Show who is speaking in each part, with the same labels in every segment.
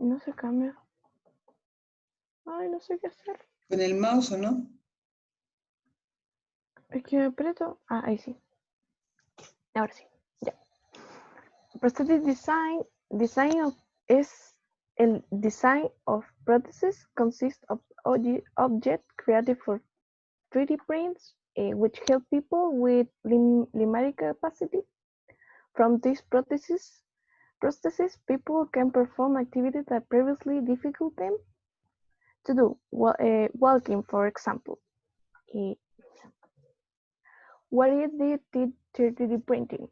Speaker 1: No se cambia. Ay, no sé qué hacer.
Speaker 2: Con el mouse, ¿o no?
Speaker 1: Es que me aprieto. Ah, ahí sí. Ahora sí. Ya. Prosthetic design el design of prostheses consists of objects created for 3D prints, which help people with limited capacity. From these prostheses, people can perform activities that previously difficult them to do. Walking, for example. Uh, what is the 3D printing?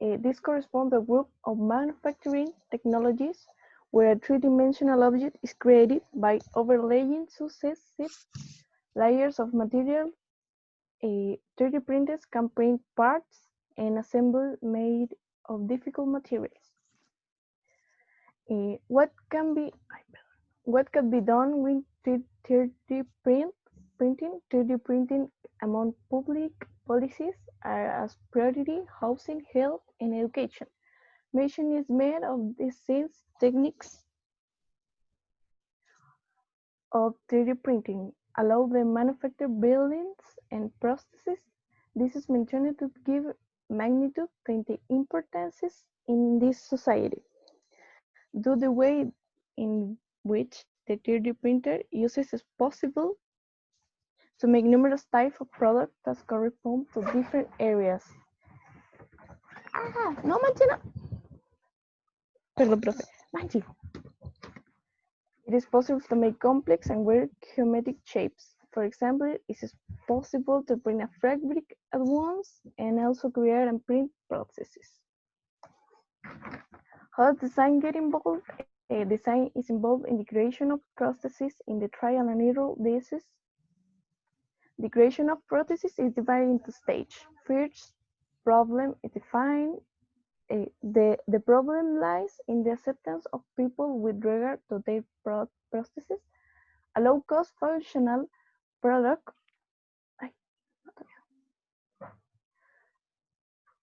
Speaker 1: This corresponds to a group of manufacturing technologies where a three-dimensional object is created by overlaying successive layers of material. 3D printers can print parts and assemble made of difficult materials. What can be done with 3D printing? 3D printing among public policies are as priority housing, health, and education. Mention is made of the science techniques of 3D printing allow the manufacture buildings and processes. This is mentioned to give magnitude to the importances in this society. Do the way in which the 3D printer uses is possible to make numerous types of products that correspond to different areas. Ah, no manches, no. Perdón, profe. Manche. It is possible to make complex and weird geometric shapes. For example, it is possible to print a fabric at once and also create and print processes. How does design get involved? Design is involved in the creation of prostheses in the trial and error basis. The creation of prostheses is divided into stages. First, problem is defined. The problem lies in the acceptance of people with regard to their prostheses. A low-cost functional product ay,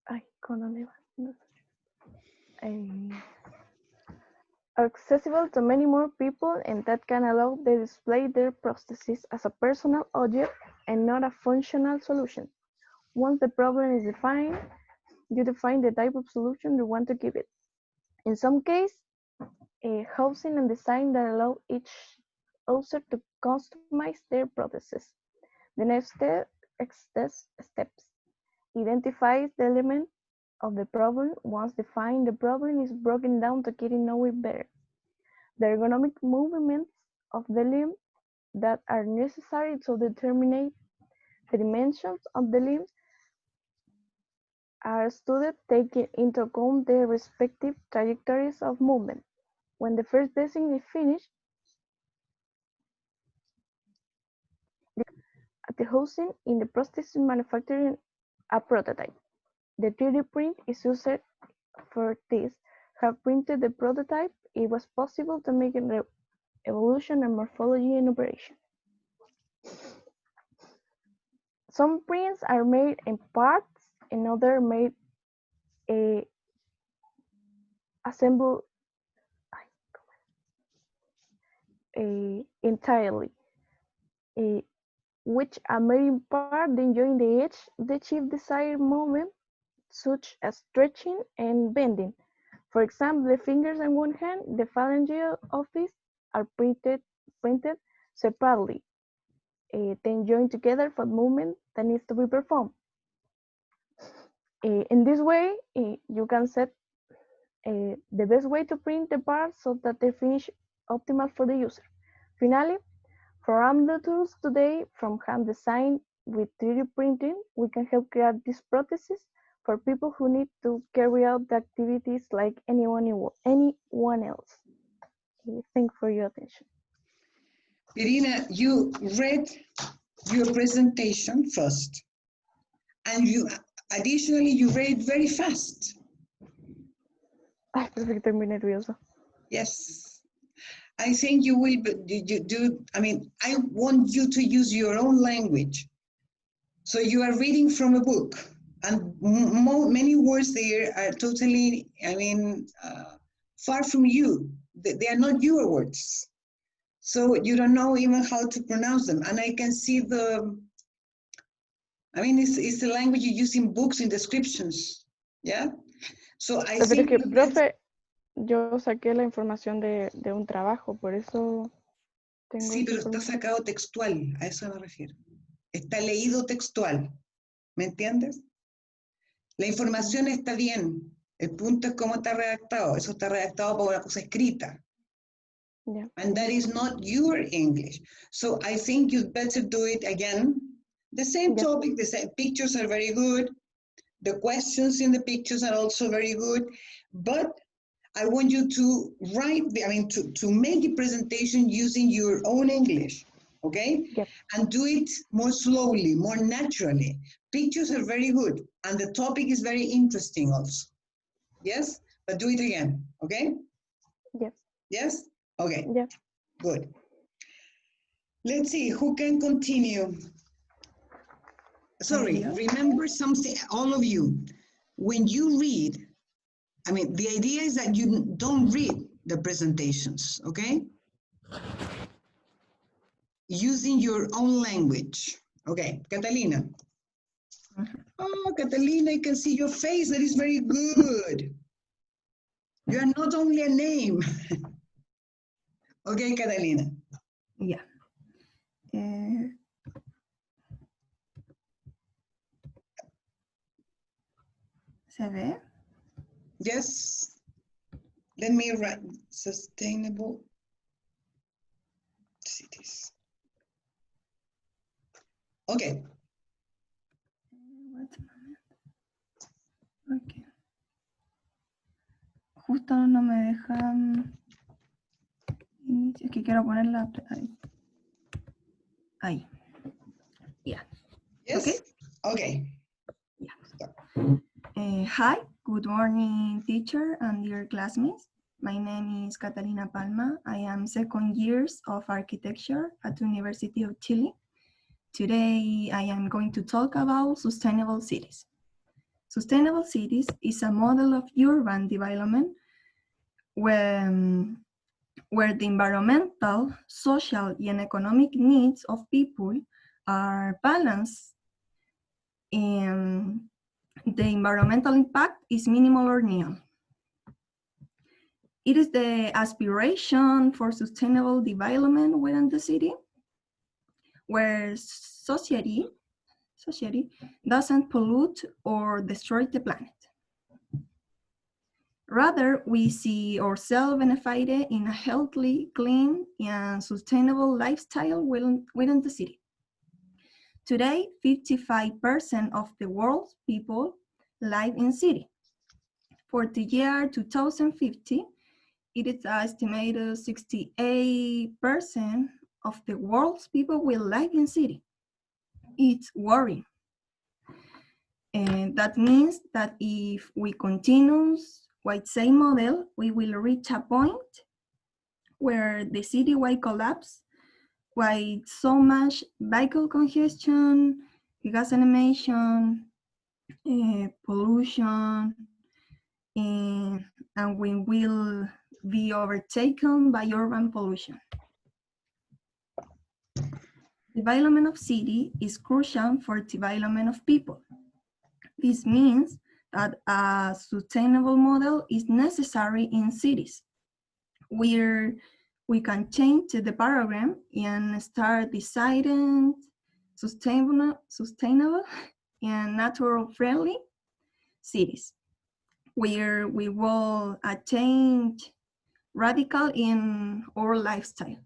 Speaker 1: ay, ¿con dónde va? No sé. Accessible to many more people and that can allow they display their prosthesis as a personal object and not a functional solution. Once the problem is defined, you define the type of solution you want to give it. In some cases, housing and design that allow each user to customize their prosthesis. The next steps identifies the element of the problem. Once defined, the problem is broken down to get to know it better. The ergonomic movements of the limb that are necessary to determine the dimensions of the limb are studied taking into account their respective trajectories of movement. When the first design is finished, at the housing in the process of manufacturing a prototype. The 3D print is used for this. Have printed the prototype, it was possible to make an evolution and morphology in operation. Some prints are made in parts and others made assembled entirely, which are made in part then join the edge to achieve desired movement, such as stretching and bending. For example, the fingers on one hand, the phalange of it are printed separately, then joined together for movement that needs to be performed. In this way, you can set the best way to print the parts so that they finish optimal for the user. Finally, from the tools today, from hand design with 3D printing, we can help create these prostheses for people who need to carry out the activities like anyone else. Thank you for your attention.
Speaker 2: Irina, you read your presentation first, and you additionally you read very fast.
Speaker 1: Ay, perfecto, muy nerviosa.
Speaker 2: Yes, I think you will do. I mean, I want you to use your own language. So you are reading from a book, and many words there are totally, I mean, far from you. They are not your words. So you don't know even how to pronounce them. And I can see it's the language you use in books, in descriptions. Yeah. So I
Speaker 1: Pero es
Speaker 2: think
Speaker 1: que, profe, yo saqué la información de un trabajo, por eso tengo
Speaker 2: sí,
Speaker 1: esa
Speaker 2: pero está
Speaker 1: información.
Speaker 2: sacado textual, a eso me refiero. Está leído textual, ¿me entiendes? La información está bien, el punto es cómo está redactado, eso está redactado por una cosa escrita.
Speaker 1: Yeah.
Speaker 2: And that is not your English. So I think you'd better do it again. The same
Speaker 1: Yes.
Speaker 2: topic, the same pictures are very good. The questions in the pictures are also very good. But I want you to write, to make the presentation using your own English, okay?
Speaker 1: Yep.
Speaker 2: And do it more slowly, more naturally. Pictures are very good, and the topic is very interesting also. Yes? But do it again, okay?
Speaker 1: Yes.
Speaker 2: Yes? Okay,
Speaker 1: Yeah.
Speaker 2: good. Let's see, who can continue? Sorry,
Speaker 3: Yo.
Speaker 2: remember something, all of you. When you read, the idea is that you don't read the presentations, okay? Using your own language. Okay, Catalina. Oh, Catalina, I can see your face. That is very good. You are not only a name. Okay, Catalina.
Speaker 3: Ya. ¿Se ve?
Speaker 2: Yes. Let me write sustainable cities. Okay.
Speaker 3: Wait a moment. Okay. Justo no me dejan. Es que quiero ponerla ahí. Ahí. Ya.
Speaker 2: Yes?
Speaker 3: Okay?
Speaker 2: Okay.
Speaker 3: Hi, good morning, teacher and dear classmates. My name is Catalina Palma. I am second years of architecture at the University of Chile. Today, I am going to talk about sustainable cities. Sustainable cities is a model of urban development where the environmental, social, and economic needs of people are balanced and the environmental impact is minimal or nil. It is the aspiration for sustainable development within the city, where society doesn't pollute or destroy the planet. Rather, we see ourselves benefited in a healthy, clean, and sustainable lifestyle within the city. Today, 55% of the world's people live in city. For the year 2050, it is estimated 68% of the world's people will live in city. It's worrying. And that means that if we continue with same model, we will reach a point where the citywide collapse with so much vehicle congestion, gas emission, pollution, and we will be overtaken by urban pollution. Development of city is crucial for development of people. This means that a sustainable model is necessary in cities where we can change the paradigm and start deciding sustainable and natural-friendly cities where we will change radical in our lifestyle.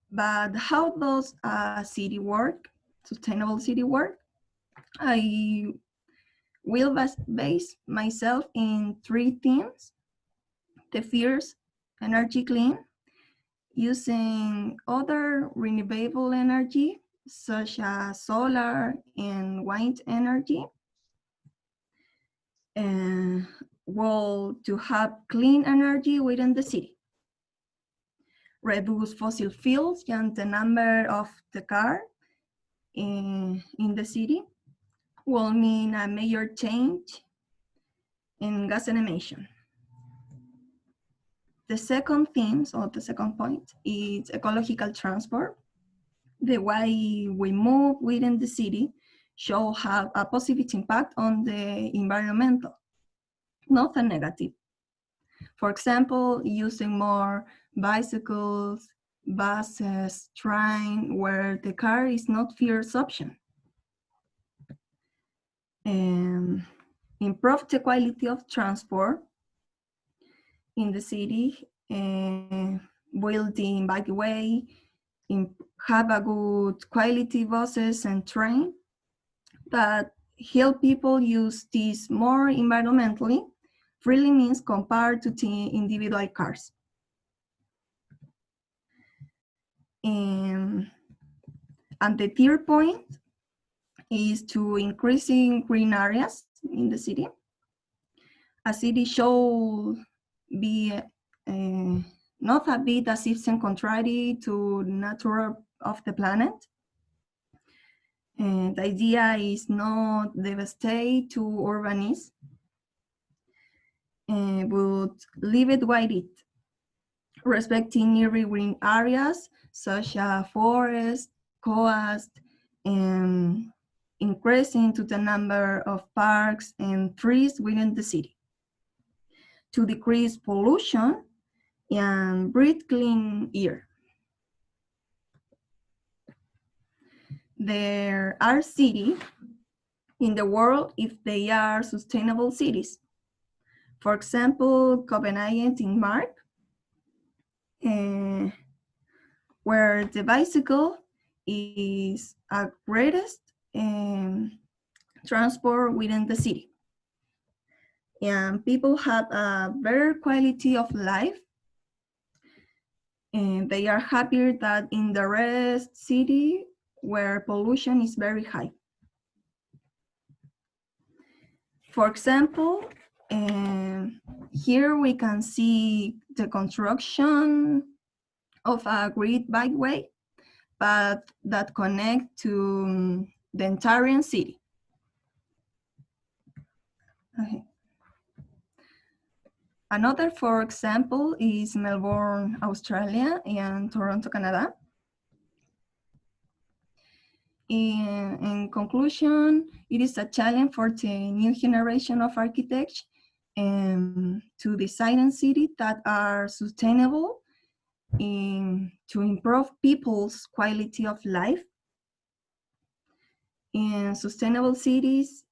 Speaker 3: But how does a city work, sustainable city work? I will base myself in 3 themes. The first, energy clean, using other renewable energy, such as solar and wind energy. Well, to have clean energy within the city. Reduce fossil fuels and the number of the car in the city will mean a major change in gas emission. the second theme, or the second point, is ecological transport. The way we move within the city should have a positive impact on the environmental, not a negative. For example, using more bicycles, buses, train, where the car is not first option. Improve the quality of transport in the city, building bikeway, have a good quality buses and train that help people use these more environmentally friendly means compared to the individual cars. And the third point is to increasing green areas in the city. A city should be not a bit as if contrary to nature of the planet. And the idea is not devastate to urbanists, but leave it where it, respecting nearby green areas such as forest, coast, and increasing to the number of parks and trees within the city to decrease pollution and breathe clean air. There are cities in the world if they are sustainable cities. For example, Copenhagen, Denmark, where the bicycle is a greatest transport within the city. And people have a better quality of life, and they are happier than in the rest city where pollution is very high. For example, here we can see the construction of a great bikeway, but that connect to the entire city. Okay. Another, for example, is Melbourne, Australia, and Toronto, Canada. In conclusion, it is a challenge for the new generation of architects to design cities that are sustainable to improve people's quality of life. In sustainable cities,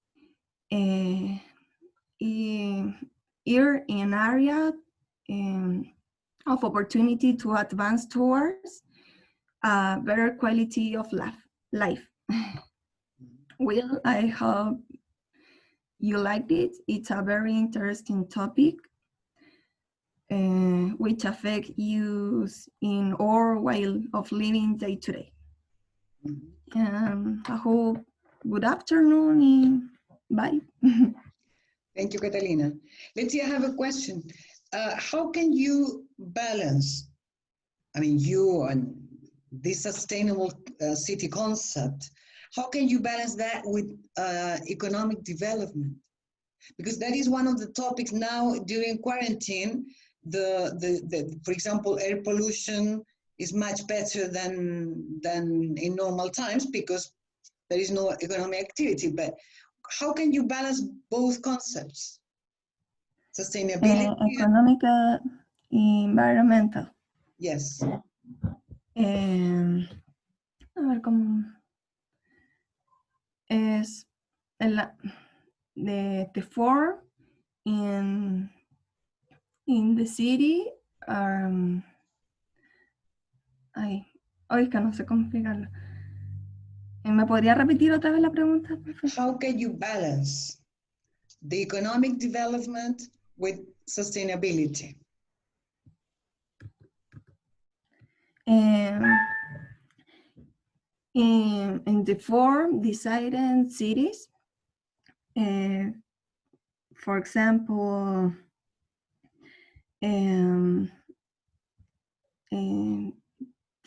Speaker 3: here an area of opportunity to advance towards a better quality of life. Well, I hope you liked it. It's a very interesting topic which affect you in our way of living day to day. I hope good afternoon and bye.
Speaker 2: Thank you, Catalina. Let's see, I have a question. How can you balance, I mean, you and this sustainable city concept, how can you balance that with economic development? Because that is one of the topics now during quarantine. For example, air pollution is much better than in normal times because there is no economic activity. But how can you balance both concepts? Sustainability.
Speaker 3: Economic, environmental.
Speaker 2: Yes.
Speaker 3: A ver cómo es the form in the city. Ay, es que no sé cómo explicarlo. ¿Me podría repetir otra vez la pregunta?
Speaker 2: How can you balance the economic development with sustainability?
Speaker 3: In the form decided cities, for example, the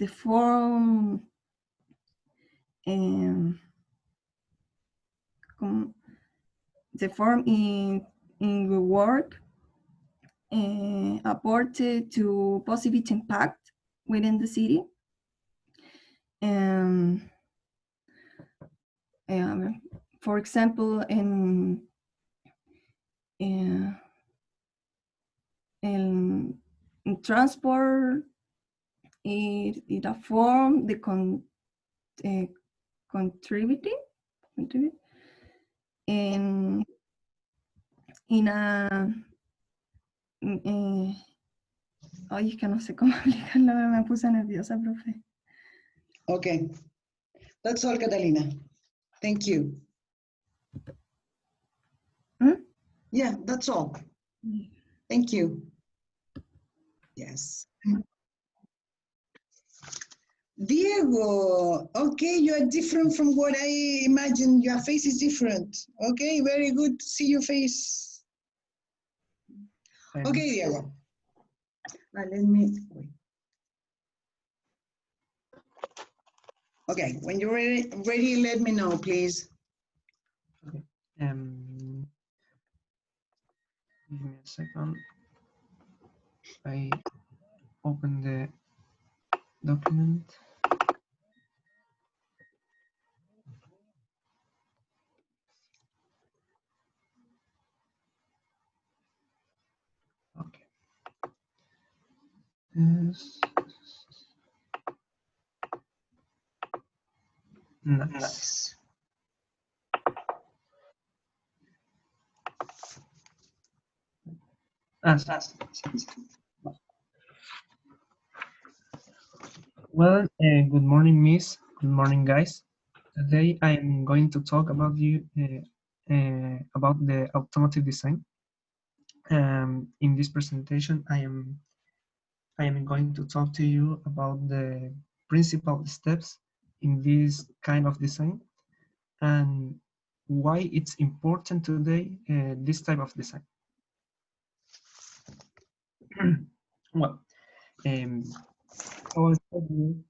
Speaker 3: form the form in the work apported to positive impact within the city. For example, in transport, it affirmed the contribute in a ay, es que no sé cómo explicarlo, me puse nerviosa, profe.
Speaker 2: Okay, that's all, Catalina. Thank you. Yeah, that's all. Thank you. Yes. Diego, okay, you are different from what I imagined. Your face is different. Okay, very good to see your face. Okay, Diego. Let me wait. Okay, when you're ready, let me know, please.
Speaker 4: Okay. Give me a second. I open the document. Okay. Yes. Nice. Well, good morning, Miss. Good morning, guys. Today I am going to talk about about the automotive design. In this presentation, I am going to talk to you about the principal steps in this kind of design and why it's important today, this type of design. Well, how I said you,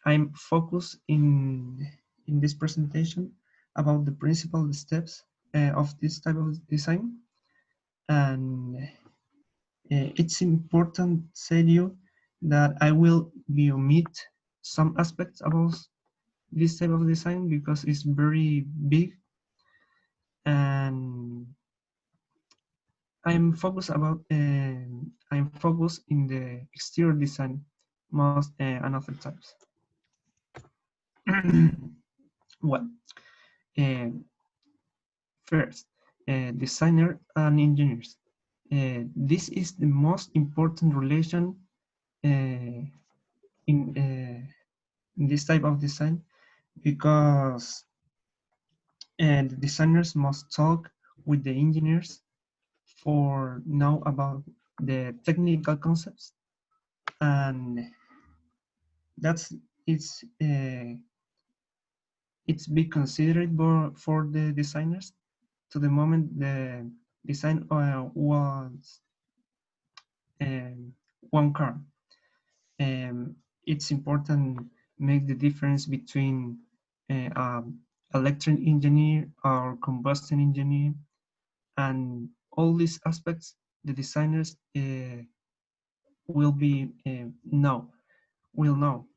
Speaker 4: I'm focused in this presentation about the principal steps of this type of design, and it's important to say you that I will be omit some aspects about this type of design because it's very big, and I'm focused in the exterior design most and other types. Well, uh, first, designer and engineers. This is the most important relation in this type of design because the designers must talk with the engineers for know about the technical concepts, and that's it's be considered for the designers to the moment the design was one car. It's important make the difference between electric engineer or combustion engineer, and all these aspects the designers will know.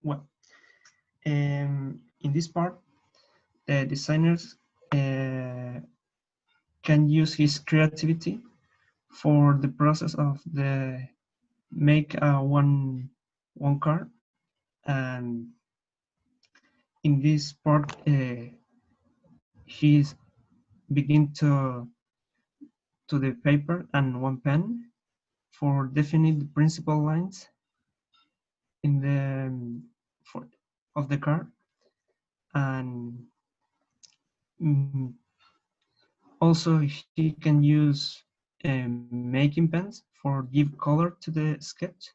Speaker 4: Well, in this part, the designers can use his creativity for the process of the make one car, and in this part he's begin to the paper and one pen for defining the principal lines in the for of the car, and mm, also he can use making pens for give color to the sketch,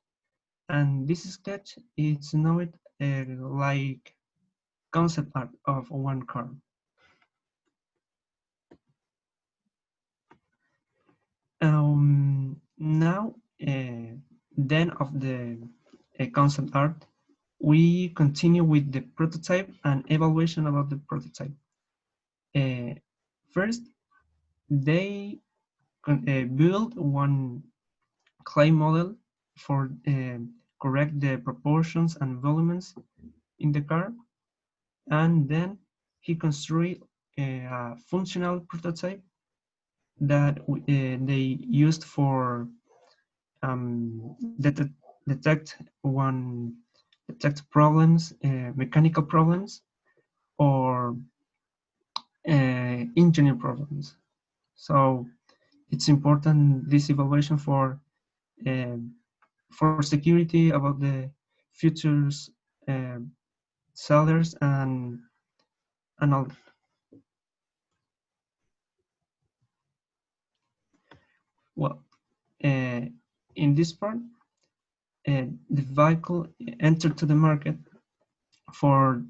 Speaker 4: and this sketch is known like concept art of one car. Now, then of the concept art, we continue with the prototype and evaluation about the prototype. First, they build one clay model for correct the proportions and volumes in the car, and then he construct a functional prototype that they used for detect one detect problems, mechanical problems, or engineering problems. So it's important this evaluation uh, for security about the futures uh, sellers and all. Well, uh, in this part, the vehicle entered to the market for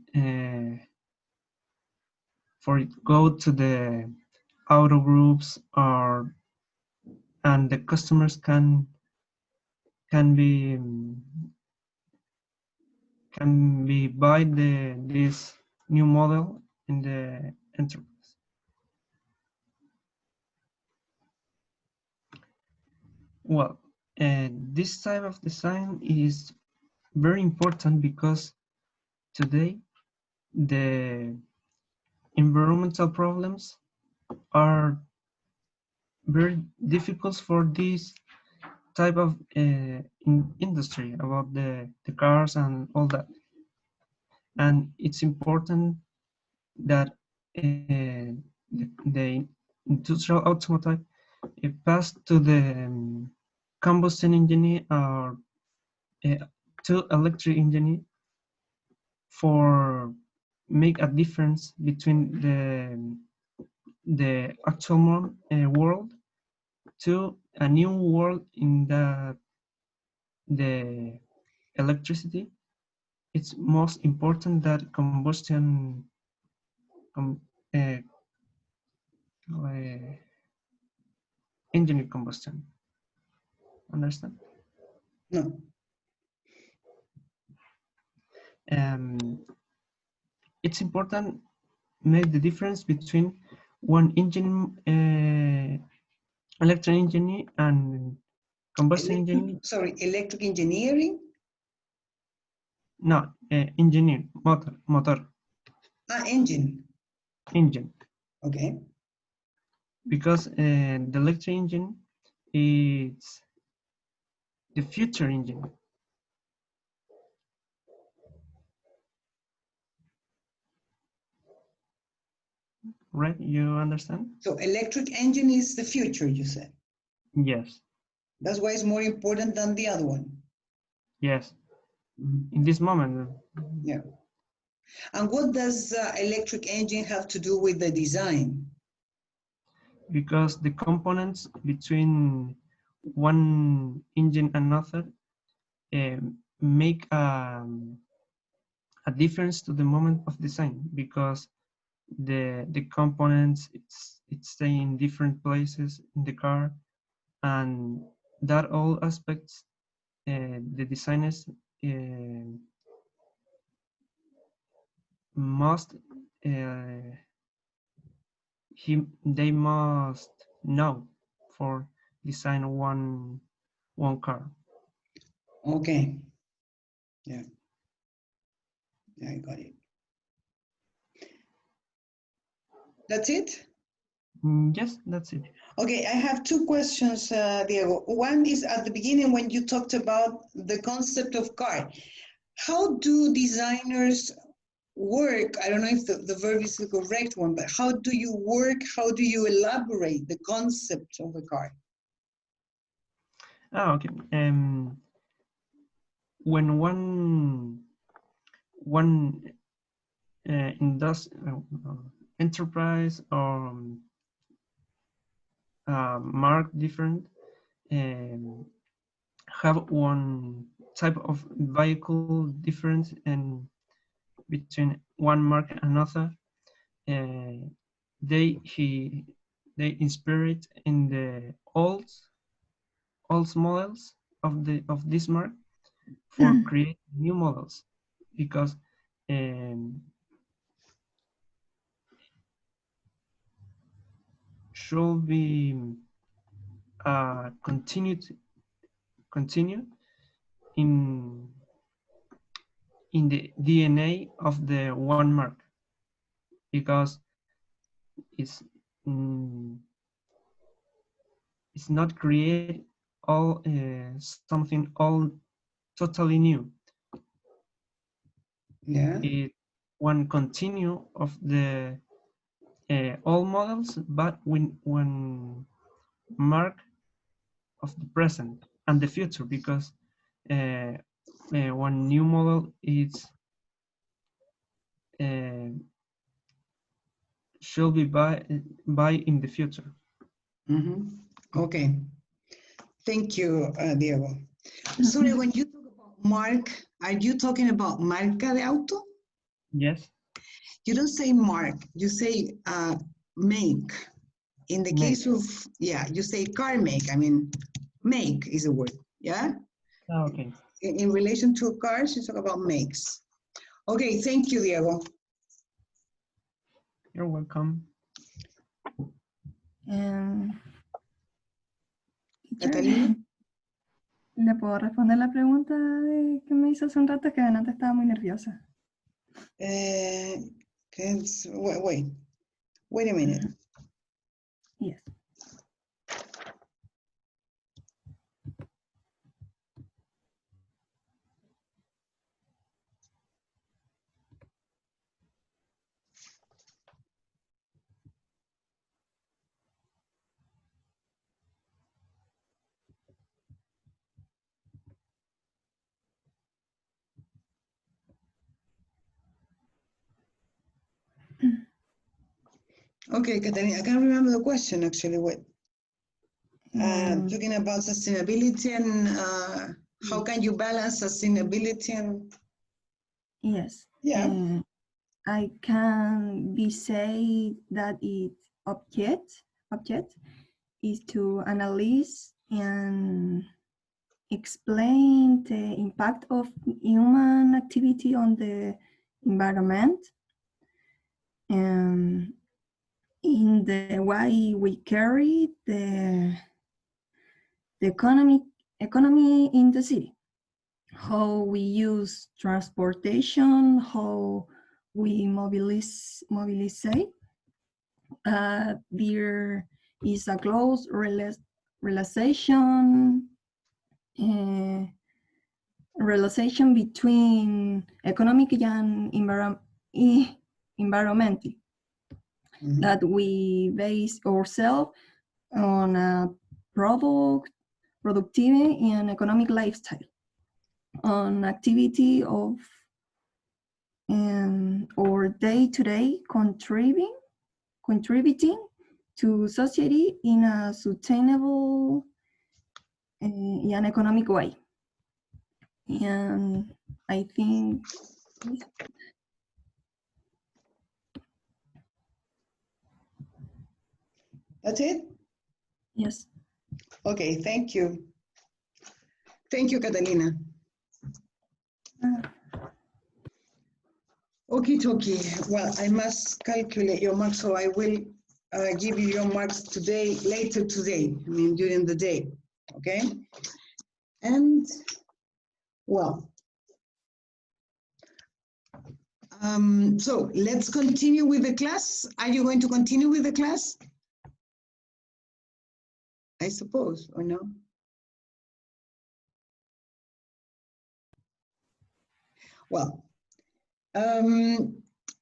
Speaker 4: it go to the auto groups, or and the customers can be buy this new model in the enterprise. Well, this type of design is very important because today the environmental problems are very difficult for this type of industry about the cars and all that. And it's important that the industrial automotive pass to the combustion engine or to electric engine for make a difference between the actual world to a new world in the electricity. It's most important that combustion com, uh, uh, engine combustion. Understand?
Speaker 2: No.
Speaker 4: It's important make the difference between one engine, electric engine and combustion engine.
Speaker 2: Electric engineering?
Speaker 4: No, engineer, motor.
Speaker 2: Engine.
Speaker 4: Engine.
Speaker 2: Okay.
Speaker 4: Because the electric engine is the future engine. Right? You understand?
Speaker 2: So electric engine is the future, you said.
Speaker 4: Yes.
Speaker 2: That's why it's more important than the other one.
Speaker 4: Yes. In this moment.
Speaker 2: Yeah. And what does electric engine have to do with the design?
Speaker 4: Because the components between one engine and another make a difference to the moment of design, because the components it's stay in different places in the car, and that all aspects the designers must they must know for design one car.
Speaker 2: Okay. Yeah. Yeah, I got it. That's it?
Speaker 4: Yes, that's it.
Speaker 2: Okay, I have two questions, Diego. One is at the beginning when you talked about the concept of car. How do designers work? I don't know if the verb is the correct one, but how do you work? How do you elaborate the concept of a car?
Speaker 4: Okay. When one enterprise or mark different um, have one type of vehicle difference and between one mark and another, uh, they they inspired in the old models of this mark for create new models, because um, should be continue in the DNA of the one mark, because it's it's not create all something all totally new.
Speaker 2: Yeah.
Speaker 4: It one continue of the all models, but when mark of the present and the future, because one new model is should be by in the future.
Speaker 2: Okay. Thank you, Diego. Sorry, when you talk about mark, are you talking about marca de auto?
Speaker 4: Yes.
Speaker 2: You don't say mark, you say make. In the case of, yeah, you say car make. I mean, make is a word, yeah?
Speaker 4: Okay.
Speaker 2: In relation to cars, you talk about makes. Okay, thank you, Diego.
Speaker 4: You're welcome.
Speaker 2: Catalina.
Speaker 3: ¿Le puedo responder la pregunta que me hizo hace un rato? Que adelante estaba muy nerviosa.
Speaker 2: Wait a minute.
Speaker 3: Yes.
Speaker 2: Okay, Catalina, I can't remember the question actually. What? Talking about sustainability and how can you balance sustainability and?
Speaker 3: Yes.
Speaker 2: Yeah.
Speaker 3: I can be say that its object is to analyze and explain the impact of human activity on the environment and in the way we carry the economy in the city, how we use transportation, how we mobilize. There is a close relation between economic and environment, that we base ourselves on a productivity and economic lifestyle, on activity of or day-to-day contributing to society in a sustainable and economic way. And I think
Speaker 2: that's it?
Speaker 3: Yes.
Speaker 2: Okay, thank you. Thank you, Catalina. Okie dokie. Well, I must calculate your marks, so I will give you your marks today, later today, I mean during the day, okay? And, well, so let's continue with the class. Are you going to continue with the class? I suppose, or no? Well,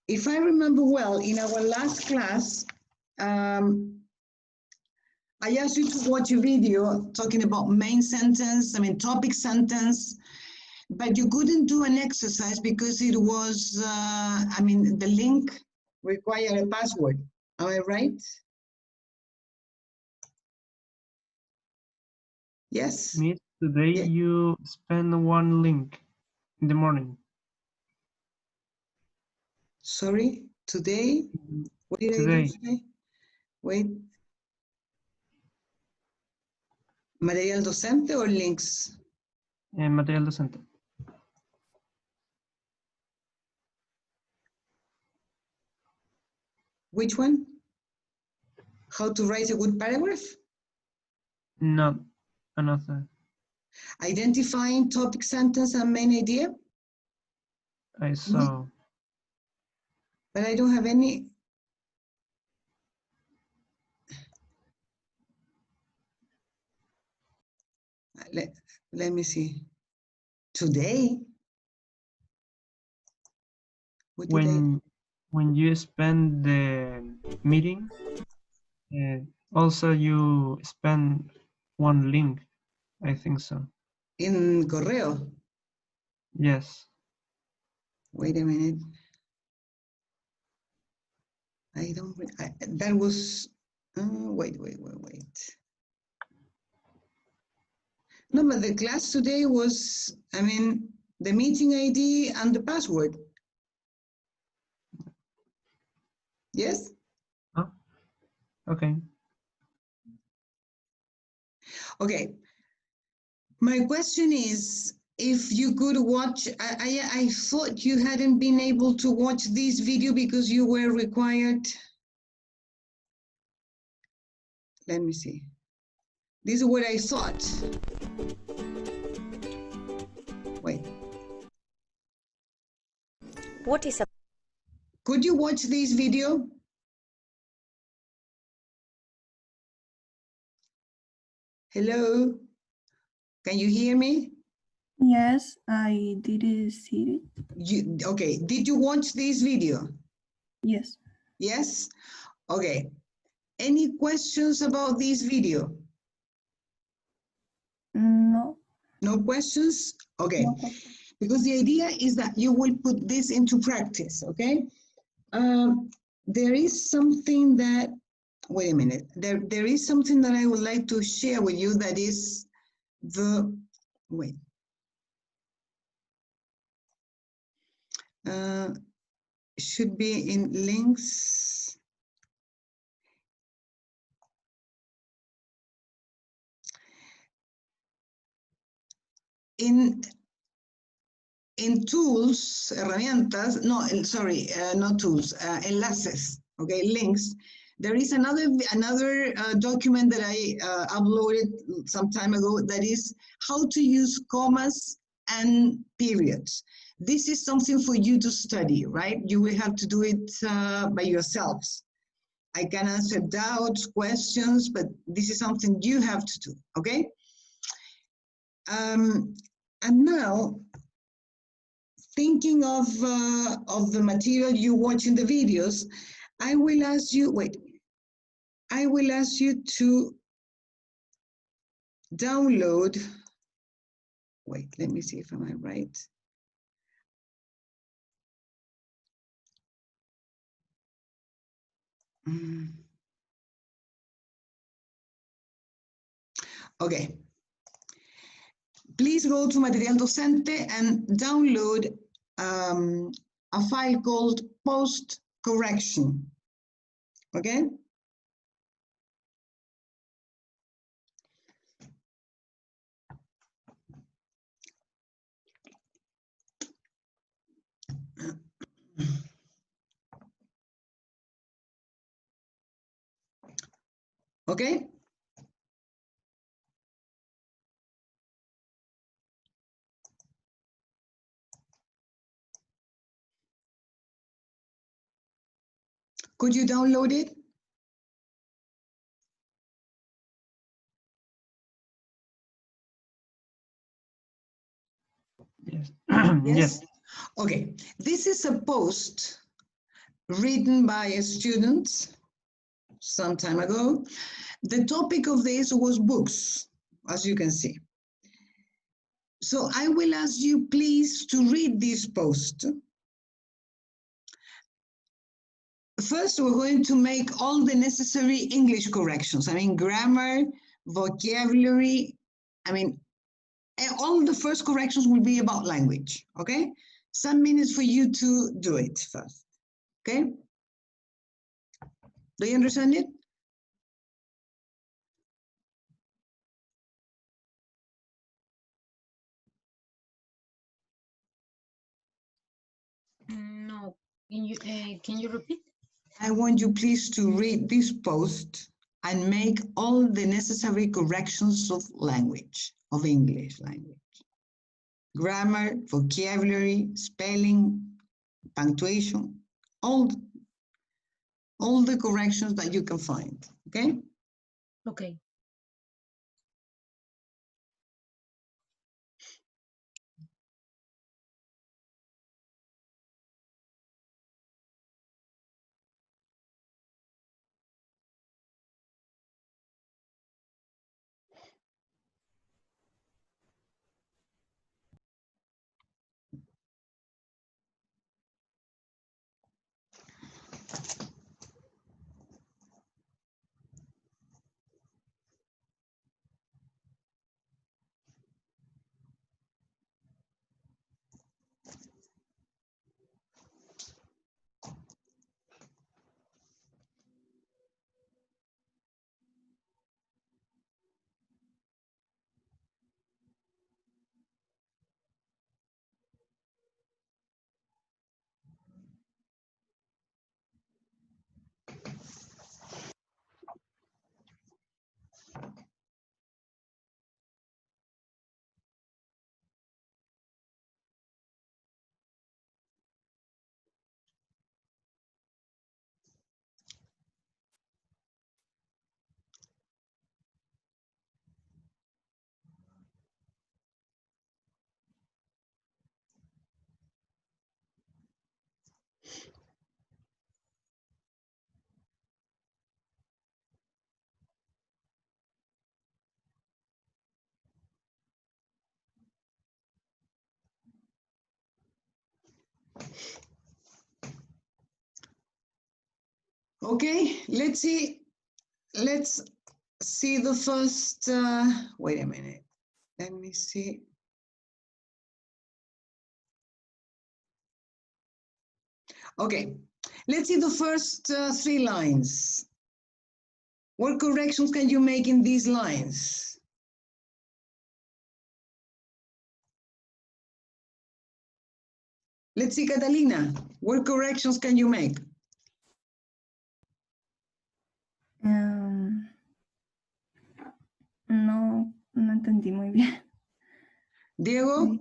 Speaker 2: if I remember well, in our last class, I asked you to watch a video talking about main sentence, topic sentence, but you couldn't do an exercise because it was, the link required a password. Am I right? Yes?
Speaker 4: Miss, today
Speaker 2: Yeah.
Speaker 4: you spend one link in the morning.
Speaker 2: Sorry, today? What did I just say? Wait. ¿Material docente or links?
Speaker 4: Material docente.
Speaker 2: Which one? How to write a good paragraph?
Speaker 4: Not another.
Speaker 2: Identifying topic, sentence, and main idea?
Speaker 4: I saw.
Speaker 2: But I don't have any. Let me see. Today? What did
Speaker 4: When you spend the meeting, also you spend one link. I think so.
Speaker 2: In correo?
Speaker 4: Yes.
Speaker 2: Wait a minute. I don't, that was, wait. No, but the class today was, I mean, the meeting ID and the password. Yes?
Speaker 4: Oh, okay.
Speaker 2: Okay. My question is, if you could watch, I thought you hadn't been able to watch this video because you were required. Let me see. This is what I thought. Wait.
Speaker 5: What is a
Speaker 2: Could you watch this video? Hello? Can you hear me?
Speaker 3: Yes, I did see it.
Speaker 2: Okay, did you watch this video?
Speaker 3: Yes.
Speaker 2: Yes? Okay. Any questions about this video?
Speaker 3: No.
Speaker 2: No questions? Okay.
Speaker 3: No question.
Speaker 2: Because the idea is that you will put this into practice, okay? There is something that, wait a minute, there is something that I would like to share with you that is the, wait. Should be in links. In tools, herramientas, no, sorry, not tools, enlaces, okay, links. There is another document that I uploaded some time ago that is how to use commas and periods. This is something for you to study, right? You will have to do it by yourselves. I can answer doubts, questions, but this is something you have to do, okay? And now, thinking of the material you watch in the videos, I will ask you, wait, I will ask you to download, wait, let me see if I'm right. Okay. Please go to Material Docente and download a file called Post Correction. Okay? Okay? Could you download it?
Speaker 4: Yes.
Speaker 2: Yes?
Speaker 4: Yes.
Speaker 2: Okay. This is a post written by a student some time ago. The topic of this was books, as you can see. So I will ask you please to read this post. First, we're going to make all the necessary English corrections. I mean, grammar, vocabulary, I mean, all the first corrections will be about language, okay? Some minutes for you to do it first, okay? Do you understand it?
Speaker 5: no? Can you repeat?
Speaker 2: I want you please to read this post and make all the necessary corrections of language, of English language. Grammar, vocabulary, spelling, punctuation, all the corrections that you can find, okay?
Speaker 5: Okay.
Speaker 2: Okay, let's see the first, wait a minute, let me see. Okay, let's see the first 3 lines. What corrections can you make in these lines? Let's see, Catalina, what corrections can you make?
Speaker 3: No entendí muy bien.
Speaker 2: Diego,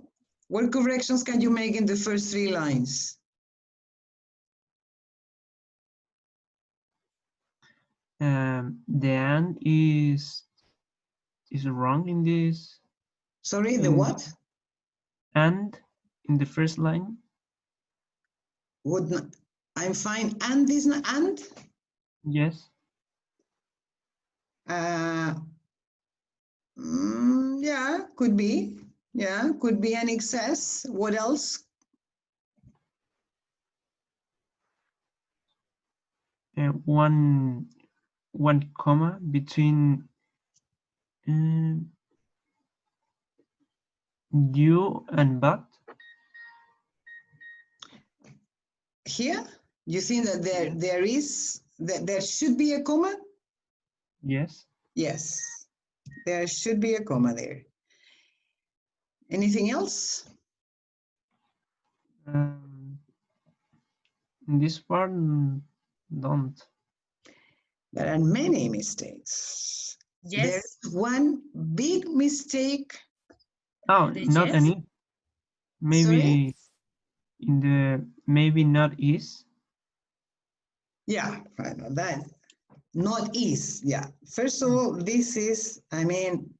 Speaker 2: what corrections can you make in the first 3 lines?
Speaker 4: The and is wrong in this.
Speaker 2: Sorry, the what?
Speaker 4: And in the first line.
Speaker 2: Would not, I'm fine. And is not and?
Speaker 4: Yes.
Speaker 2: Yeah, could be. Yeah, could be an excess. What else?
Speaker 4: One comma between you and but.
Speaker 2: Here, you think that there should be a comma?
Speaker 4: Yes.
Speaker 2: Yes, there should be a comma there. Anything else?
Speaker 4: In this part, don't.
Speaker 2: There are many mistakes.
Speaker 5: Yes.
Speaker 2: There's one big mistake.
Speaker 4: Oh, not
Speaker 5: yes.
Speaker 4: any. Maybe
Speaker 2: Sorry?
Speaker 4: in the maybe not is.
Speaker 2: Yeah, I know that. Not is, yeah. First of all, this is, I mean,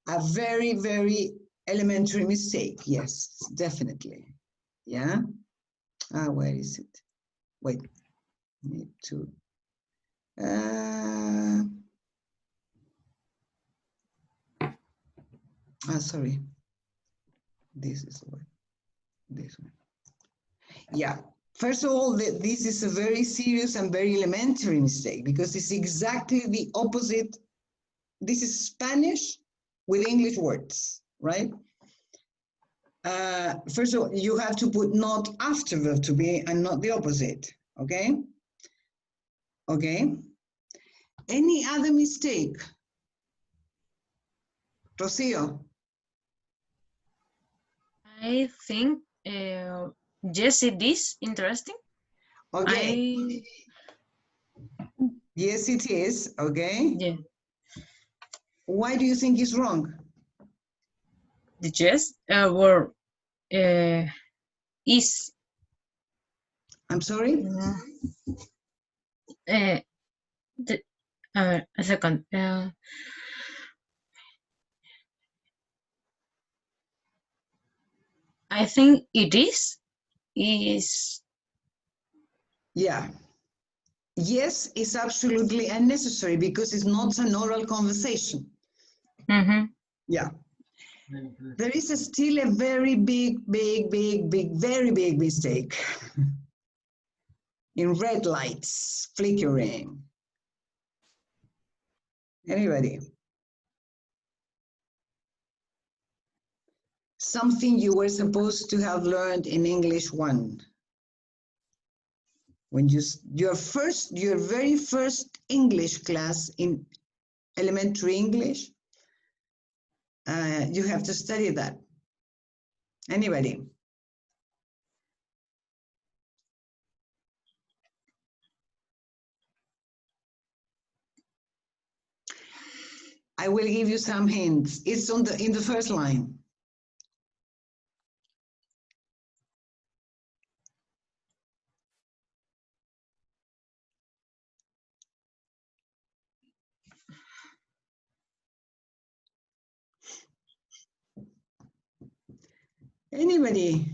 Speaker 2: a very, very elementary mistake. Yes, definitely. Yeah. Where is it? Wait, need to. Sorry. This is what. This one. Yeah. First of all, this is a very serious and very elementary mistake because it's exactly the opposite. This is Spanish with English words, right? First of all, you have to put not after verb to be and not the opposite, okay? Okay. Any other mistake? Rocío?
Speaker 5: I think, yes, it is interesting.
Speaker 2: Okay. Yes, it is. Okay.
Speaker 5: Yeah.
Speaker 2: Why do you think it's wrong?
Speaker 5: The yes word is.
Speaker 2: I'm sorry?
Speaker 5: Uh, the, a second. I think it is.
Speaker 2: Yeah. Yes, it's absolutely unnecessary because it's not an oral conversation.
Speaker 5: Mhm.
Speaker 2: Yeah. There is still a very big, very big mistake in red lights flickering. Anybody? Something you were supposed to have learned in English 1. When your very first English class in elementary English, you have to study that. Anybody? I will give you some hints. It's in the first line. Anybody?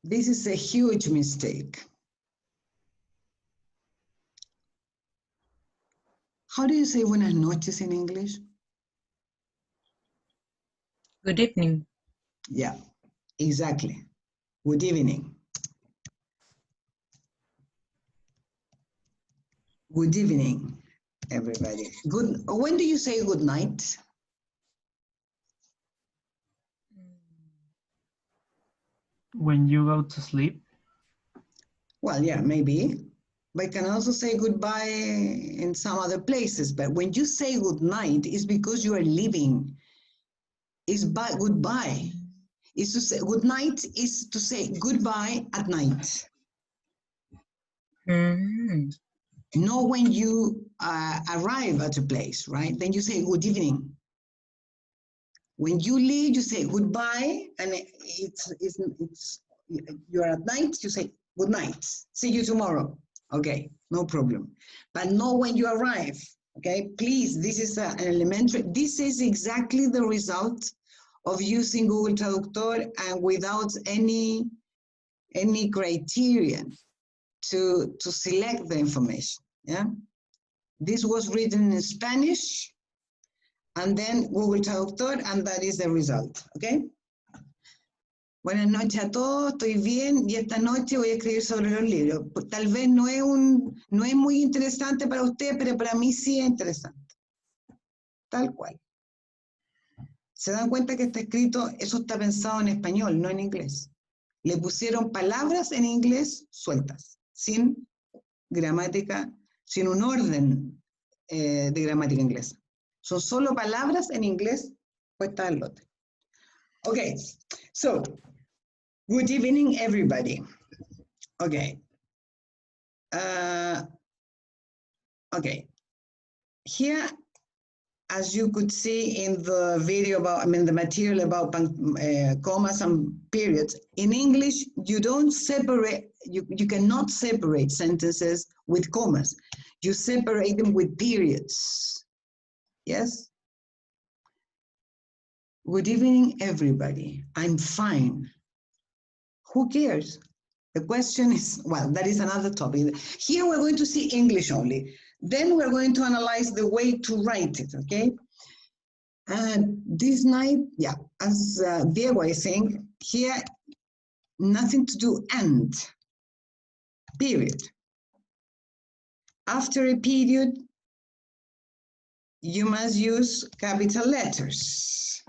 Speaker 2: This is a huge mistake. How do you say buenas noches in English?
Speaker 5: Good evening.
Speaker 2: Yeah, exactly. Good evening. Good evening, everybody. When do you say good night?
Speaker 4: When you go to sleep,
Speaker 2: Well, yeah, maybe. But I can also say goodbye in some other places. But when you say good night, it's because you are leaving. It's goodbye. Is to say good night is to say goodbye at night.
Speaker 5: Mm.
Speaker 2: Not when you arrive at a place, right? Then you say good evening. When you leave, you say goodbye, and you're at night. You say good night. See you tomorrow. Okay, no problem. But not when you arrive. Okay, please. This is an elementary. This is exactly the result of using Google Traductor and without any criterion to select the information. Yeah, this was written in Spanish and then Google Traductor, and that is the result, ¿ok? Buenas noches a todos, estoy bien y esta noche voy a escribir sobre los libros. Tal vez no es muy interesante para usted, pero para mí sí es interesante. Tal cual. Se dan cuenta que está escrito, eso está pensado en español, no en inglés. Le pusieron palabras en inglés sueltas, sin gramática, sin un orden de gramática inglesa. Son solo palabras en inglés puestas al lote. Okay, so good evening, everybody. Okay. Okay. Here, as you could see in the video the material about commas and periods, in English, you don't separate, you cannot separate sentences with commas. You separate them with periods. Yes? Good evening, everybody. I'm fine. Who cares? The question is, well, that is another topic. Here we're going to see English only. Then we're going to analyze the way to write it, okay? And this night, yeah, as Diego is saying, here, nothing to do, and, period. After a period, you must use capital letters.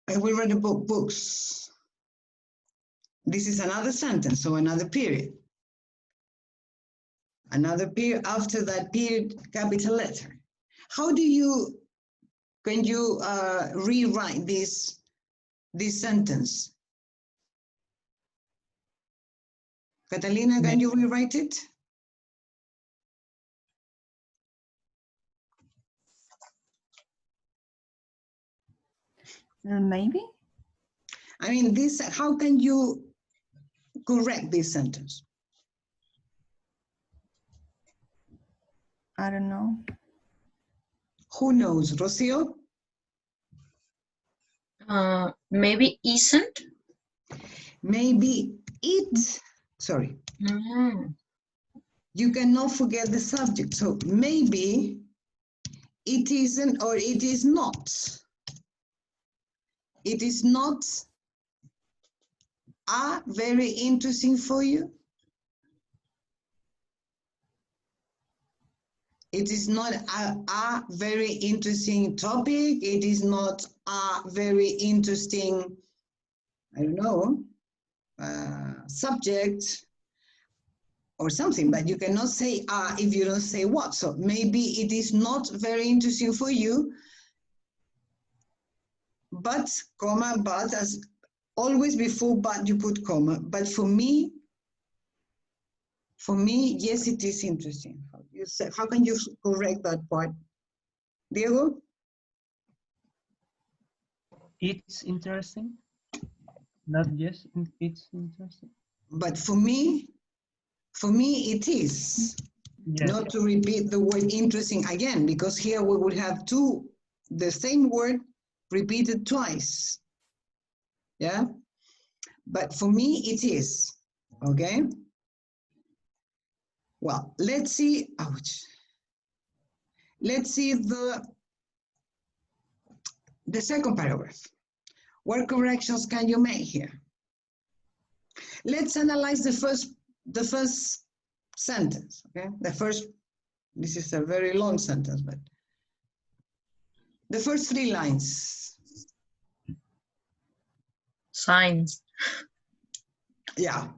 Speaker 2: I will read about books. This is another sentence, so another period. Another period, after that period, capital letter. How can you rewrite this sentence? Catalina, can you rewrite it?
Speaker 3: Maybe.
Speaker 2: I mean, this, how can you correct this sentence?
Speaker 3: I don't know.
Speaker 2: Who knows, Rocio?
Speaker 5: Maybe isn't.
Speaker 2: Maybe it, sorry.
Speaker 5: Mm.
Speaker 2: You cannot forget the subject. So maybe it isn't or it is not. It is not very interesting for you. It is not a very interesting topic. It is not a very interesting, I don't know, subject or something, but you cannot say if you don't say what. So maybe it is not very interesting for you, but, comma, but, as always before but you put comma. But for me, yes, it is interesting. How can you correct that part? Diego?
Speaker 4: It's interesting. Not yes, it's interesting.
Speaker 2: But for me, it is.
Speaker 4: Yes.
Speaker 2: Not to repeat the word interesting again, because here we would have the same word repeated twice. Yeah? But for me, it is. Okay? Well, let's see. Ouch. Let's see the second paragraph. What corrections can you make here? Let's analyze the first sentence. Okay? This is a very long sentence, but the first 3 lines.
Speaker 5: Science.
Speaker 2: Yeah.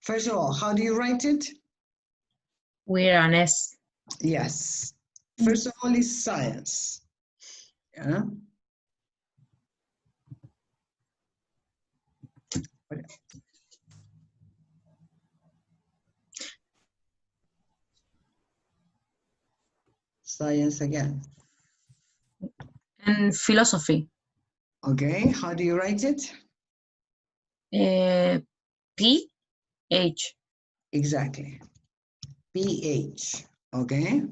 Speaker 2: First of all, how do you write it?
Speaker 5: We're an S.
Speaker 2: Yes. First of all is science. Yeah. Science again.
Speaker 5: And philosophy.
Speaker 2: Okay, how do you write it?
Speaker 5: PH.
Speaker 2: Exactly. PH. Okay.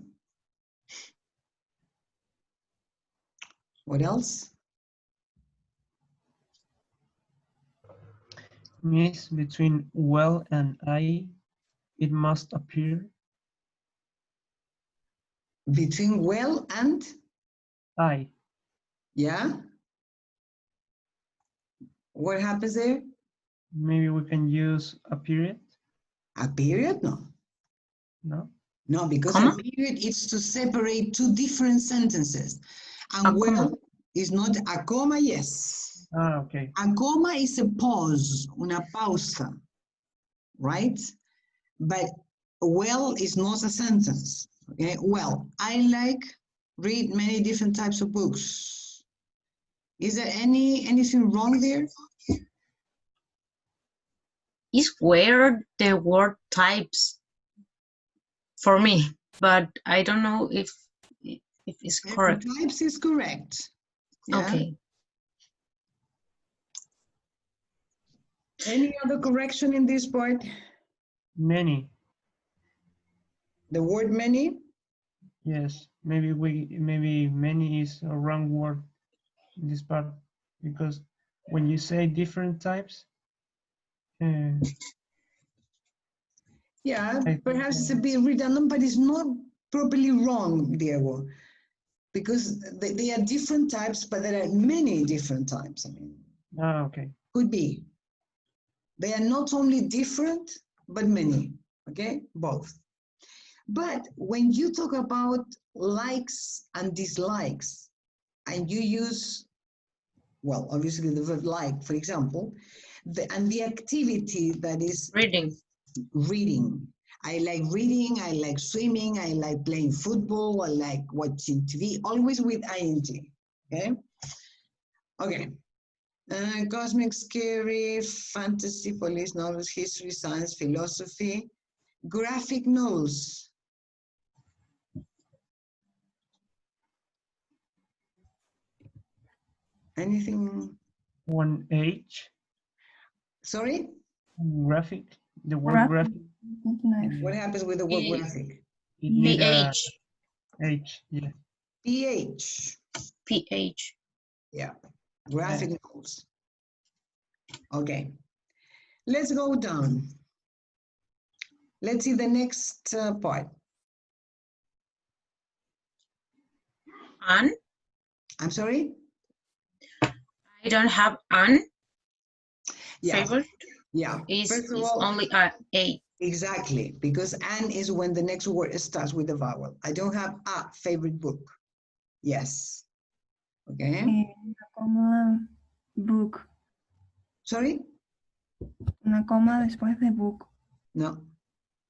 Speaker 2: What else?
Speaker 4: Miss between well and I, it must appear.
Speaker 2: Between well and?
Speaker 4: I.
Speaker 2: Yeah. What happens there?
Speaker 4: Maybe we can use a period.
Speaker 2: A period? No.
Speaker 4: No.
Speaker 2: No, because
Speaker 5: Comma?
Speaker 2: a period is to separate 2 different sentences. And
Speaker 5: A
Speaker 2: well
Speaker 5: comma.
Speaker 2: is not a comma, yes.
Speaker 4: Okay.
Speaker 2: A comma is a pause, una pausa, right? But well is not a sentence. Okay, well, I read many different types of books. Is there anything wrong there?
Speaker 5: Is where the word types for me, but I don't know if it's correct.
Speaker 2: Types is correct. Yeah.
Speaker 5: Okay.
Speaker 2: Any other correction in this part?
Speaker 4: Many.
Speaker 2: The word many?
Speaker 4: Yes. Maybe many is a wrong word in this part, because when you say different types,
Speaker 2: Yeah, perhaps it's a bit redundant, but it's not properly wrong, Diego, because they are different types, but there are many different types. I mean,
Speaker 4: okay.
Speaker 2: could be. They are not only different, but many, okay? Both. But when you talk about likes and dislikes, and you use, well, obviously the verb like, for example, and the activity that is
Speaker 5: Reading.
Speaker 2: reading. I like reading, I like swimming, I like playing football, I like watching TV, always with ing, okay? Okay, Cosmic, scary, fantasy, police novels, history, science, philosophy, graphic novels. Anything?
Speaker 4: 1H.
Speaker 2: Sorry?
Speaker 4: Graphic. The word graphic.
Speaker 2: What happens with the word graphic?
Speaker 4: It need a
Speaker 5: PH.
Speaker 4: H. Yeah.
Speaker 2: PH.
Speaker 5: PH.
Speaker 2: Yeah. Graphic novels. Okay. Let's go down. Let's see the next part.
Speaker 5: An.
Speaker 2: I'm sorry?
Speaker 5: I don't have an
Speaker 2: Yeah.
Speaker 5: favorite.
Speaker 2: Yeah.
Speaker 5: Is
Speaker 2: First of all,
Speaker 5: only a.
Speaker 2: exactly, because an is when the next word starts with a vowel. I don't have a favorite book. Yes. Okay.
Speaker 3: Una coma book.
Speaker 2: Sorry?
Speaker 3: Una coma después de book.
Speaker 2: No.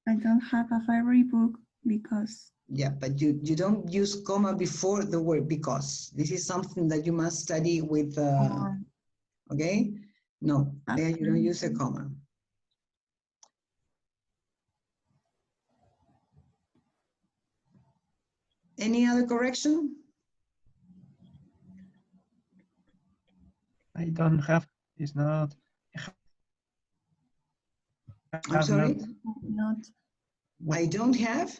Speaker 3: I don't have a favorite book because.
Speaker 2: Yeah, but you don't use comma before the word because. This is something that you must study with, okay? No, there you don't use a comma. Any other correction?
Speaker 4: I don't have. It's not.
Speaker 2: I'm sorry?
Speaker 3: Not.
Speaker 2: I don't have?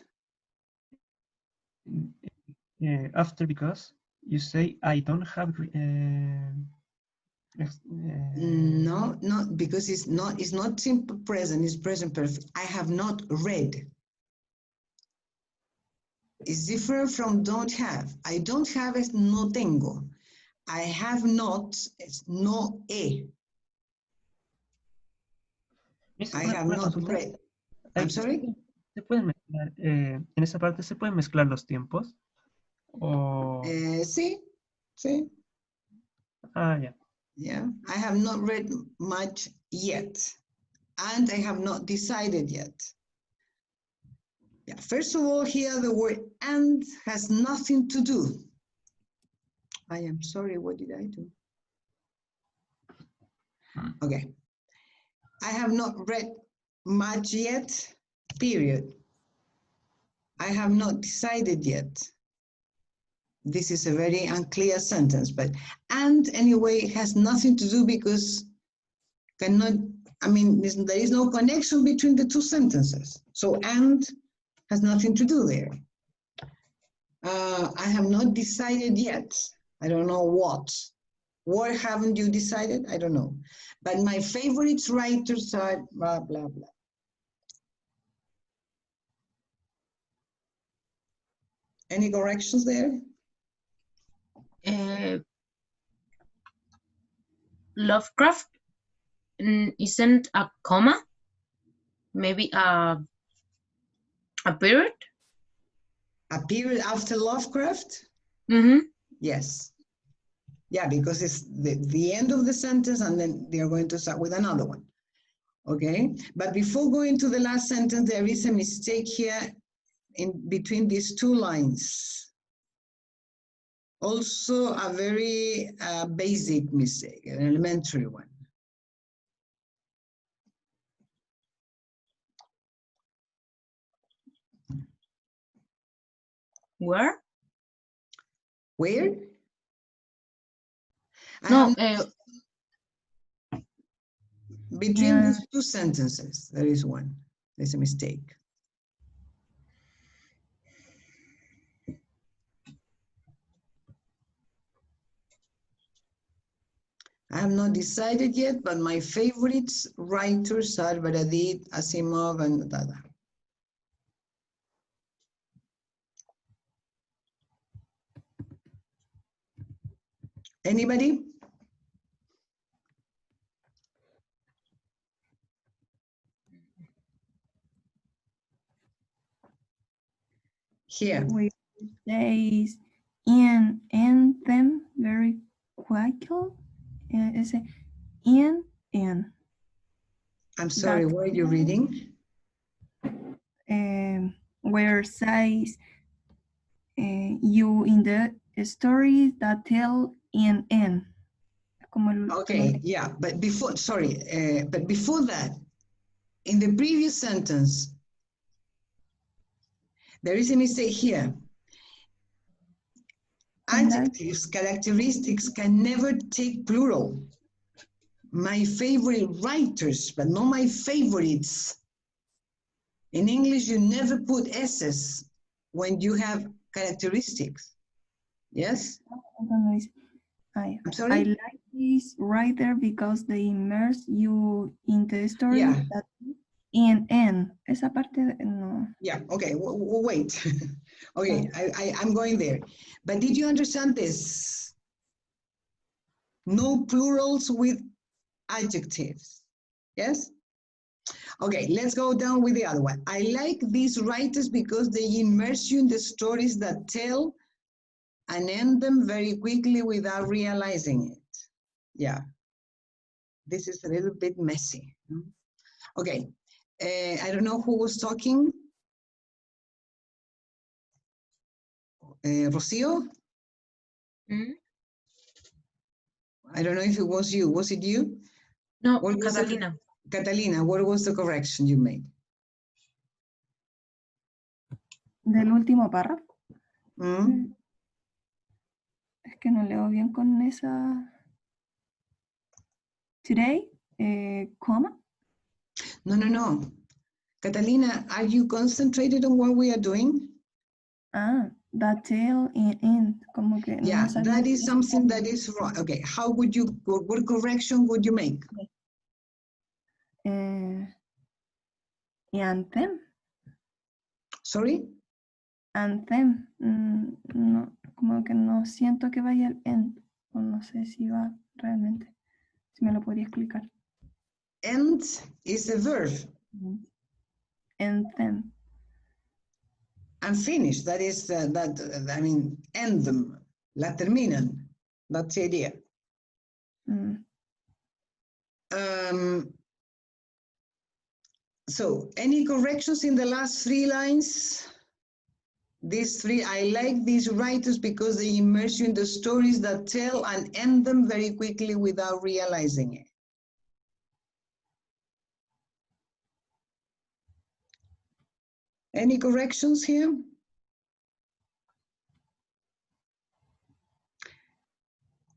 Speaker 4: After because you say I don't have.
Speaker 2: No, not because it's not simple present, it's present perfect. I have not read. It's different from don't have. I don't have es no tengo. I have not es no he. I have
Speaker 4: una
Speaker 2: not
Speaker 4: consulta.
Speaker 2: read. I'm sorry?
Speaker 4: ¿Se pueden mezclar, en esa parte se pueden mezclar los tiempos? O...
Speaker 2: Sí, sí.
Speaker 4: ya.
Speaker 2: Yeah, I have not read much yet. And I have not decided yet. Yeah, first of all, here the word and has nothing to do. I am sorry, what did I do? Okay. I have not read much yet, period. I have not decided yet. This is a very unclear sentence, but and anyway has nothing to do because cannot, I mean, there is no connection between the two sentences. So and has nothing to do there. I have not decided yet. I don't know what. What haven't you decided? I don't know. But my favorite writers are blah, blah, blah. Any corrections there?
Speaker 5: Lovecraft isn't a comma, maybe a period.
Speaker 2: A period after Lovecraft?
Speaker 5: Mm-hmm.
Speaker 2: Yes. Yeah, because it's the end of the sentence and then they're going to start with another one. Okay, but before going to the last sentence, there is a mistake here in between these two lines. Also a very basic mistake, an elementary one.
Speaker 5: Where?
Speaker 2: Where?
Speaker 5: No,
Speaker 2: between these two sentences, there is one. There's a mistake. I have not decided yet, but my favorites writers are Baradit, Asimov, and Dada. Anybody? Here.
Speaker 3: We says in them very quickly. Is it in?
Speaker 2: I'm sorry,
Speaker 3: That,
Speaker 2: where are you reading?
Speaker 3: where says you in the story that tell in. como el
Speaker 2: Okay, yeah, but before, sorry, but before that, in the previous sentence, there is a mistake here. Adjectives, characteristics can never take plural. My favorite writers, but not my favorites. In English, you never put S's when you have characteristics. Yes?
Speaker 3: cuando dice,
Speaker 2: I'm
Speaker 3: I
Speaker 2: sorry?
Speaker 3: like this writer because they immerse you into the story
Speaker 2: Yeah.
Speaker 3: that in esa parte no.
Speaker 2: Yeah, okay, wait. Okay, I'm going there. But did you understand this? No plurals with adjectives. Yes? Okay, let's go down with the other one. I like these writers because they immerse you in the stories that tell and end them very quickly without realizing it. Yeah. This is a little bit messy. Okay. I don't know who was talking. Rocio?
Speaker 5: Mm?
Speaker 2: I don't know if it was you. Was it you?
Speaker 5: No,
Speaker 2: What was
Speaker 5: Catalina.
Speaker 2: Catalina, what was the correction you made?
Speaker 3: Del último párrafo.
Speaker 2: Mm?
Speaker 3: Es que no leo bien con esa. Today, coma.
Speaker 2: No. Catalina, are you concentrated on what we are doing?
Speaker 3: That tail in, como que
Speaker 2: Yeah,
Speaker 3: no sabía.
Speaker 2: that is something that is wrong. Okay, how would you, what correction would you make?
Speaker 3: Anthem.
Speaker 2: Sorry?
Speaker 3: Anthem. No, como que no siento que vaya el end. O no sé si va realmente. Si me lo podría explicar.
Speaker 2: End is a verb.
Speaker 3: Anthem.
Speaker 2: And finish, that is, I mean, end them. La terminan. That's the idea. So, any corrections in the last three lines? These three, I like these writers because they immerse you in the stories that tell and end them very quickly without realizing it. Any corrections here?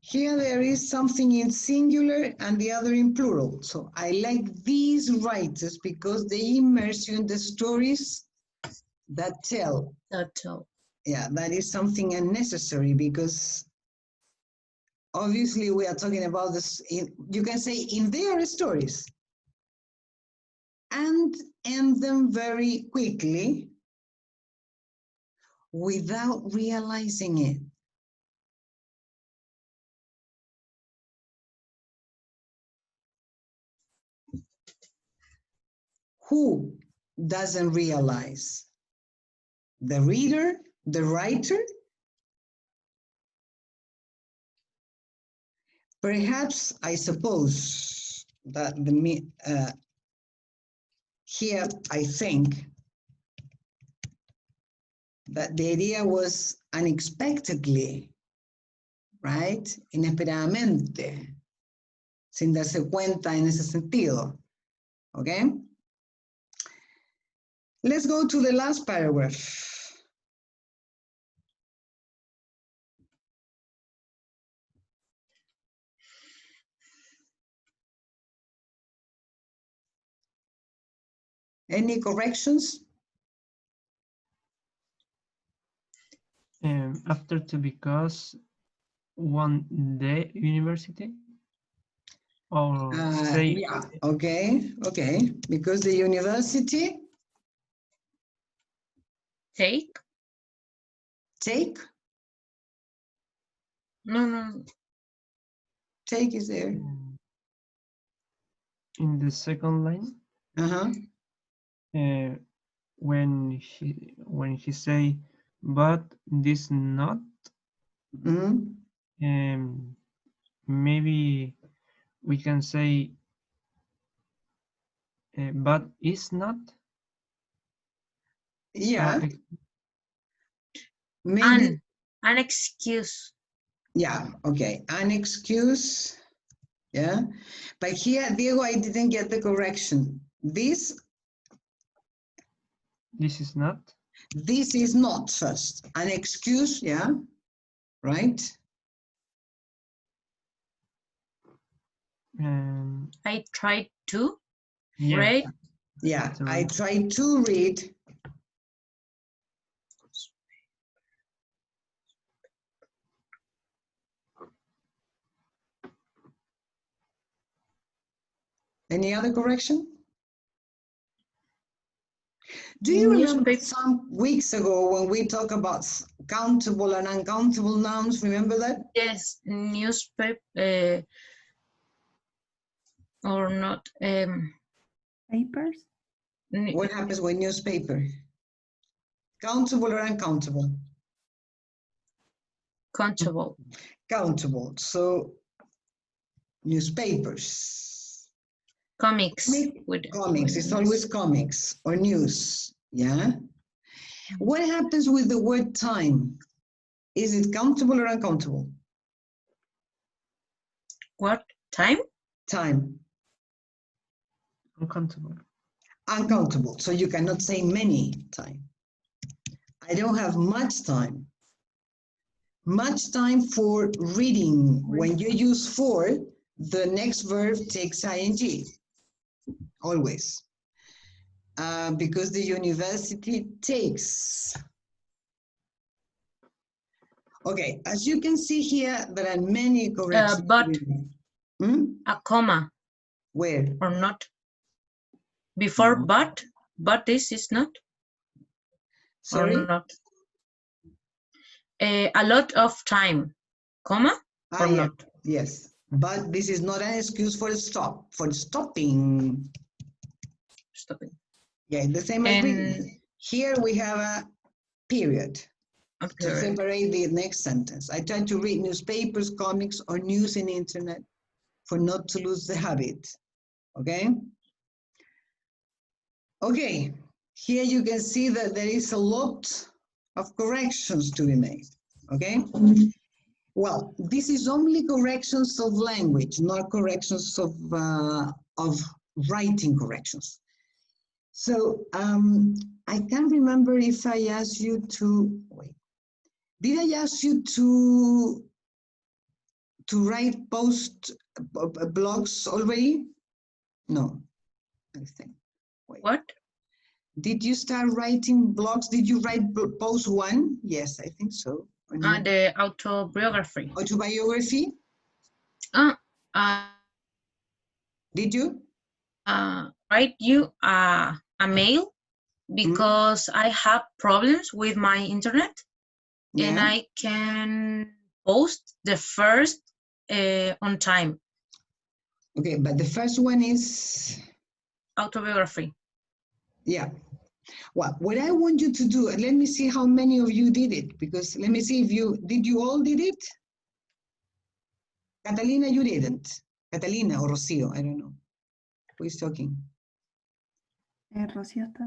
Speaker 2: Here there is something in singular and the other in plural. So I like these writers because they immerse you in the stories that tell.
Speaker 5: That's all.
Speaker 2: Yeah, that is something unnecessary because obviously we are talking about this, you can say in their stories and end them very quickly without realizing it. Who doesn't realize? The reader, the writer? Perhaps, I suppose, that here I think that the idea was unexpectedly, right? Inesperadamente, sin darse cuenta en ese sentido, okay? Let's go to the last paragraph. Any corrections?
Speaker 4: After to because one day university or say
Speaker 2: Yeah, okay. Because the university
Speaker 5: Take?
Speaker 2: take
Speaker 5: No.
Speaker 2: is there.
Speaker 4: in the second line when he say but this not maybe we can say but is not.
Speaker 2: Yeah. Maybe.
Speaker 5: An excuse.
Speaker 2: Yeah, okay. An excuse. Yeah, but here, Diego, I didn't get the correction. This
Speaker 4: is not.
Speaker 2: This is not first. An excuse, yeah, right?
Speaker 5: I tried to
Speaker 4: Yeah.
Speaker 5: read.
Speaker 2: Yeah, I tried to read. Any other correction? Do you remember some weeks ago when we talked about countable and uncountable nouns? Remember that?
Speaker 5: Yes, newspaper or not.
Speaker 3: Papers?
Speaker 2: What happens with newspaper? Countable or uncountable?
Speaker 5: Countable.
Speaker 2: Countable. So newspapers.
Speaker 5: Comics.
Speaker 2: Comics. It's always comics or news. Yeah. What happens with the word time? Is it countable or uncountable?
Speaker 5: What? Time?
Speaker 2: Time.
Speaker 4: Uncountable.
Speaker 2: Uncountable. So you cannot say many time. I don't have much time. Much time for reading. When you use for, the next verb takes ing. Always. Because the university takes. Okay, as you can see here, there are many corrections.
Speaker 5: But a comma.
Speaker 2: Where?
Speaker 5: Or not. Before but this is not.
Speaker 2: Sorry?
Speaker 5: Or not. A lot of time, comma, or
Speaker 2: yeah.
Speaker 5: not.
Speaker 2: Yes, but this is not an excuse for stop, for stopping.
Speaker 5: Stopping.
Speaker 2: Yeah, the same as reading. Here we have a period to separate the next sentence. I try to read newspapers, comics, or news in the internet for not to lose the habit. Okay? Okay, here you can see that there is a lot of corrections to be made. Okay? Well, this is only corrections of language, not corrections of writing corrections. So I can't remember if I asked you to, wait, did I ask you to write post blogs already? No, I think. Wait.
Speaker 5: What?
Speaker 2: Did you start writing blogs? Did you write post one? Yes, I think so.
Speaker 5: The autobiography.
Speaker 2: Autobiography? Did you?
Speaker 5: Write you a mail because I have problems with my internet, and I can post the first on time.
Speaker 2: Okay, but the first one is
Speaker 5: autobiography.
Speaker 2: Yeah. Well, what I want you to do, let me see how many of you did it, because let me see if you all did it? Catalina, you didn't. Catalina or Rocio, I don't know. Who is talking?
Speaker 3: Rocio está.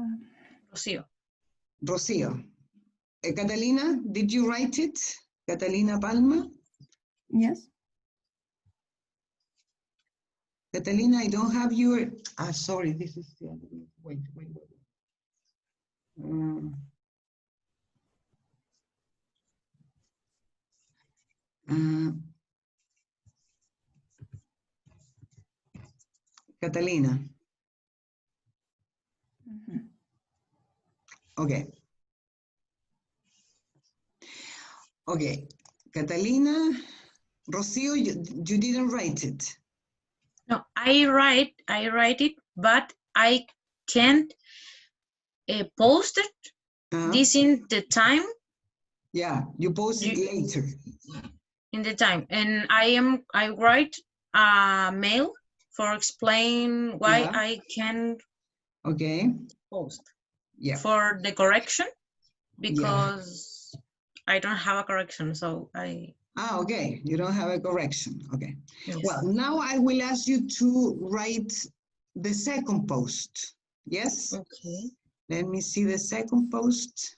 Speaker 5: Rocio.
Speaker 2: Rocio. Catalina, did you write it? Catalina Palma?
Speaker 3: Yes.
Speaker 2: Catalina, I don't have your, sorry, this is the other way. Wait. Catalina. Okay. Okay. Catalina, Rocio, you didn't write it.
Speaker 5: No, I write it, but I can't post it. This in the time.
Speaker 2: Yeah, you post it later.
Speaker 5: In the time, and I write a mail for explain why I can post.
Speaker 2: Yeah.
Speaker 5: For the correction, because I don't have a correction, so I.
Speaker 2: Okay. You don't have a correction. Okay.
Speaker 5: Yes.
Speaker 2: Well, now I will ask you to write the second post. Yes?
Speaker 5: Okay.
Speaker 2: Let me see the second post.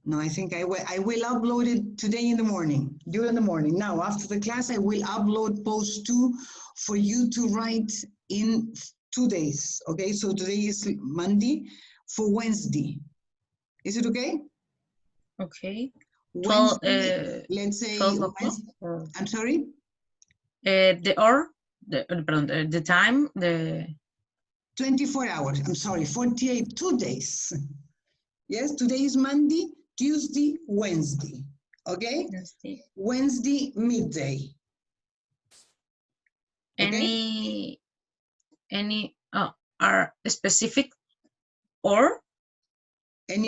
Speaker 2: No, I think I will upload it today in the morning, during the morning. Now, after the class, I will upload post 2 for you to write in 2 days. Okay, so today is Monday. For Wednesday. Is it okay?
Speaker 5: Okay.
Speaker 2: Wednesday, let's say
Speaker 5: 12 o'clock?
Speaker 2: Wednesday.
Speaker 5: Or,
Speaker 2: I'm sorry?
Speaker 5: the time,
Speaker 2: 24 hours. I'm sorry, 48, 2 days. Yes, today is Monday, Tuesday, Wednesday. Okay? Wednesday midday. Okay?
Speaker 5: any are specific or
Speaker 2: Any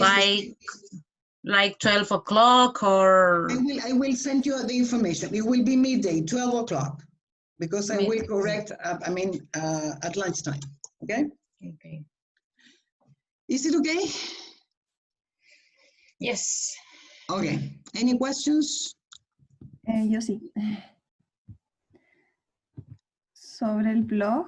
Speaker 5: like 12 o'clock or
Speaker 2: I will send you the information. It will be midday, 12 o'clock, because I will
Speaker 5: midday.
Speaker 2: correct, at lunchtime. Okay?
Speaker 5: Okay.
Speaker 2: Is it okay?
Speaker 5: Yes.
Speaker 2: Okay. Any questions?
Speaker 3: Yo sí. Sobre el blog,